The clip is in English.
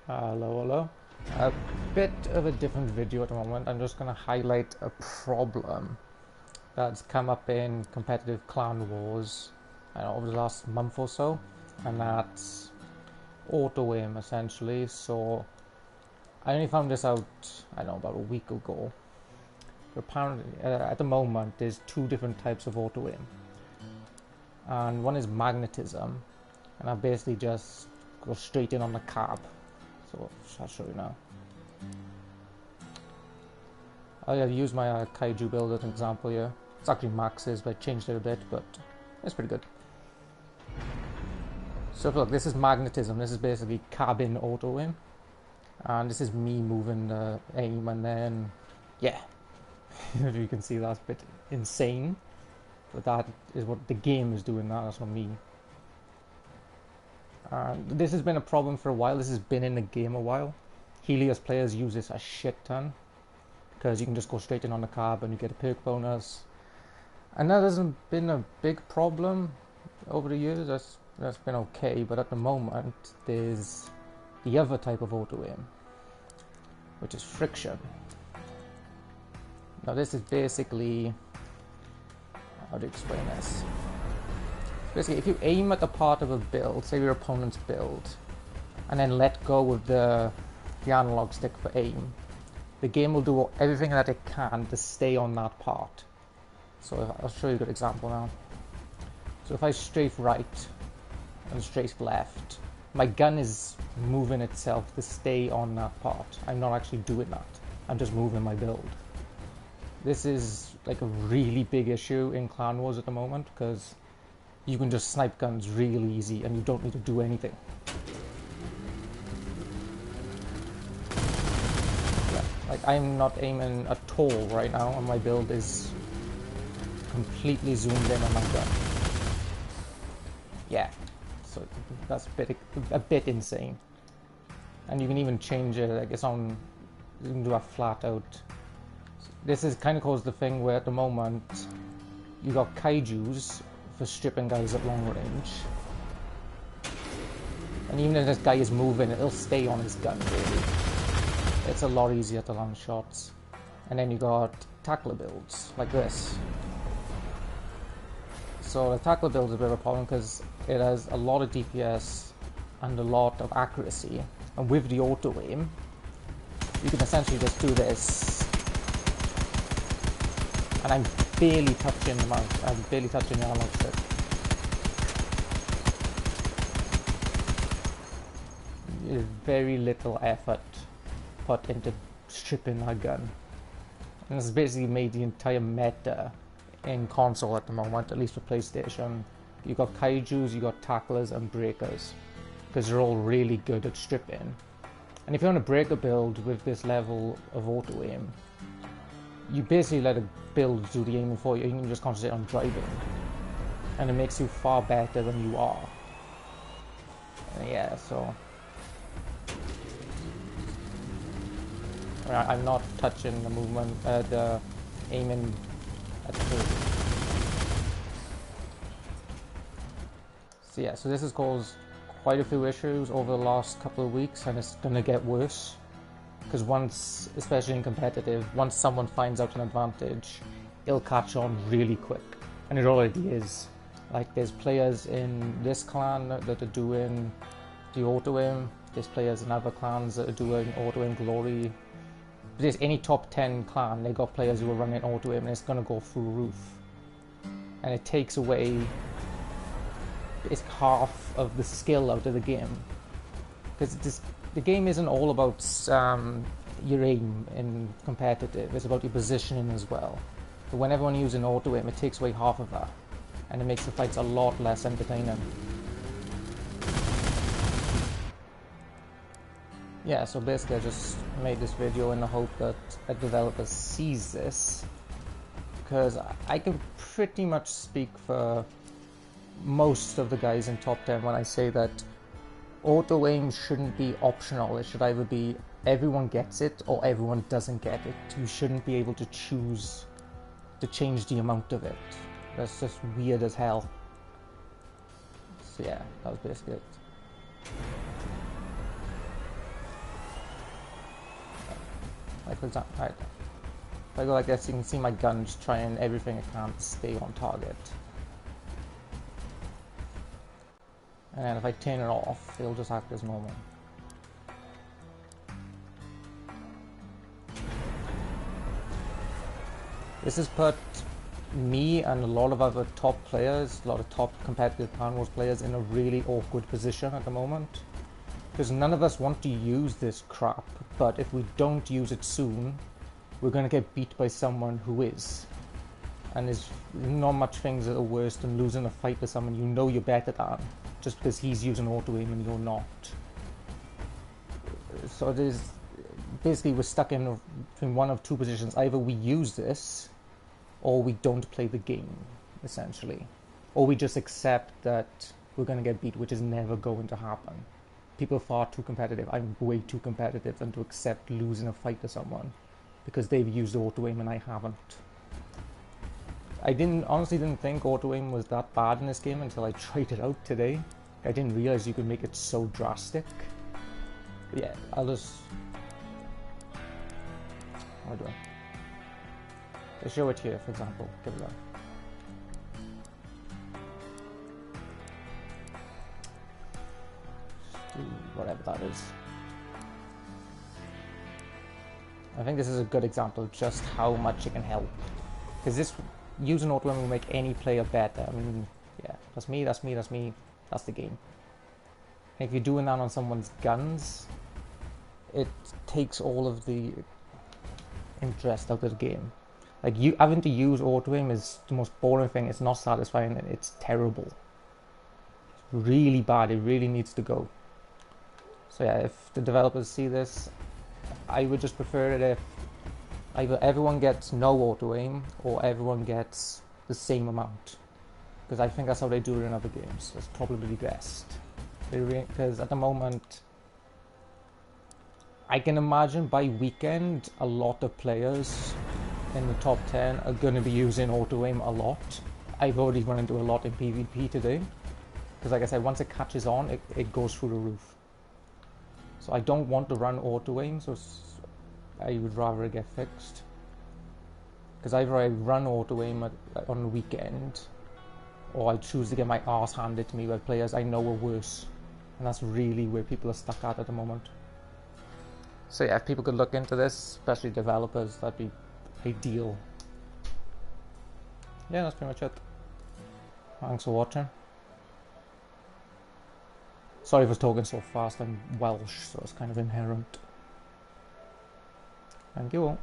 Hello, hello. A bit of a different video at the moment. I'm just going to highlight a problem that's come up in competitive clan wars over the last month or so, and that's auto aim essentially. So I only found this out, I don't know, about a week ago. Apparently, at the moment, there's two different types of auto aim, and one is magnetism, and I basically just go straight in on the cab. So I'll show you now. I'll use my kaiju build as an example here. It's actually maxes, but I changed it a bit, but it's pretty good. So look, this is magnetism. This is basically cabin auto aim, and this is me moving the aim, and then yeah, you can see that's a bit insane, but that is what the game is doing. That's not me. This has been a problem for a while. This has been in the game a while. Helios players use this a shit ton because you can just go straight in on the cab and you get a perk bonus. And that hasn't been a big problem over the years. That's been okay. But at the moment, there's the other type of auto aim, which is friction. Now this is basically, how to explain this? Basically, if you aim at the part of a build, say your opponent's build, and then let go of the analog stick for aim, the game will do everything that it can to stay on that part. So I'll show you a good example now. So if I strafe right and strafe left, my gun is moving itself to stay on that part. I'm not actually doing that. I'm just moving my build. This is like a really big issue in Clan Wars at the moment because you can just snipe guns really easy and you don't need to do anything. Yeah, like I'm not aiming at all right now and my build is completely zoomed in on my gun. Yeah, so that's a bit insane. And you can even change it, I guess you can do a flat out. This is kind of caused the thing where at the moment you got kaijus for stripping guys at long range, and even if this guy is moving, it'll stay on his gun really. It's a lot easier to land shots. And then you got tackler builds like this. So the tackler build is a bit of a problem because it has a lot of DPS and a lot of accuracy, and with the auto aim you can essentially just do this, and I'm barely touching the mouse. I'm barely touching the analog stick. There's very little effort put into stripping that gun. And this has basically made the entire meta in console at the moment, at least for PlayStation. You got kaijus, you got tacklers and breakers, because they're all really good at stripping. And if you're on a breaker build with this level of auto aim, you basically let a build do the aiming for you. You can just concentrate on driving, and it makes you far better than you are. Yeah, so I'm not touching the movement, the aiming at the build. So yeah, so this has caused quite a few issues over the last couple of weeks, and it's gonna get worse. Because once, especially in competitive, once someone finds out an advantage, it'll catch on really quick. And it already is. Like, there's players in this clan that are doing the auto aim, there's players in other clans that are doing auto aim glory. If there's any top 10 clan, they got players who are running auto aim, and it's gonna go through the roof. And it takes away half of the skill out of the game. Because the game isn't all about your aim in competitive, it's about your positioning as well. But when everyone using auto aim, it takes away half of that, and it makes the fights a lot less entertaining. Yeah, so basically I just made this video in the hope that a developer sees this, because I can pretty much speak for most of the guys in top 10 when I say that auto aim shouldn't be optional. It should either be everyone gets it or everyone doesn't get it. You shouldn't be able to choose to change the amount of it. That's just weird as hell. So yeah, that was basically it. for example, right, if I go like this, you can see my gun just trying everything it can to stay on target. And then if I turn it off, it'll just act as normal. This has put me and a lot of other top players, a lot of top competitive Clan Wars players in a really awkward position at the moment. Because none of us want to use this crap, but if we don't use it soon, we're going to get beat by someone who is. And there's not much things that are worse than losing a fight to someone you know you're better than, just because he's using auto aim and you're not. So there's basically we're stuck in between one of two positions. Either we use this, or we don't play the game, essentially. Or we just accept that we're going to get beat, which is never going to happen. People are far too competitive. I'm way too competitive than to accept losing a fight to someone because they've used auto aim and I haven't. I honestly didn't think auto aim was that bad in this game until I tried it out today. I didn't realize you could make it so drastic. But yeah, I'll just... How do I? Let's show it here, for example. Give it a go. Whatever that is. I think this is a good example of just how much it can help. Because this, using auto aim will make any player better. I mean, yeah, that's me, that's me, that's me, that's the game. And if you're doing that on someone's guns, it takes all of the interest out of the game. Like, you having to use auto aim is the most boring thing. It's not satisfying and it's terrible. It's really bad, it really needs to go. So yeah, if the developers see this, I would just prefer it if either everyone gets no auto aim or everyone gets the same amount. Because I think that's how they do it in other games. That's probably best. Because at the moment, I can imagine by weekend, a lot of players in the top 10 are going to be using auto aim a lot. I've already run into a lot in PvP today. Because like I said, once it catches on, it goes through the roof. So I don't want to run auto aim, so I would rather it get fixed. Because either I run auto aim on the weekend, or I choose to get my arse handed to me by players I know are worse. And that's really where people are stuck at the moment. So yeah, if people could look into this, especially developers, that'd be ideal. Yeah, that's pretty much it. Thanks for watching. Sorry for talking so fast, I'm Welsh, so it's kind of inherent. Thank you all.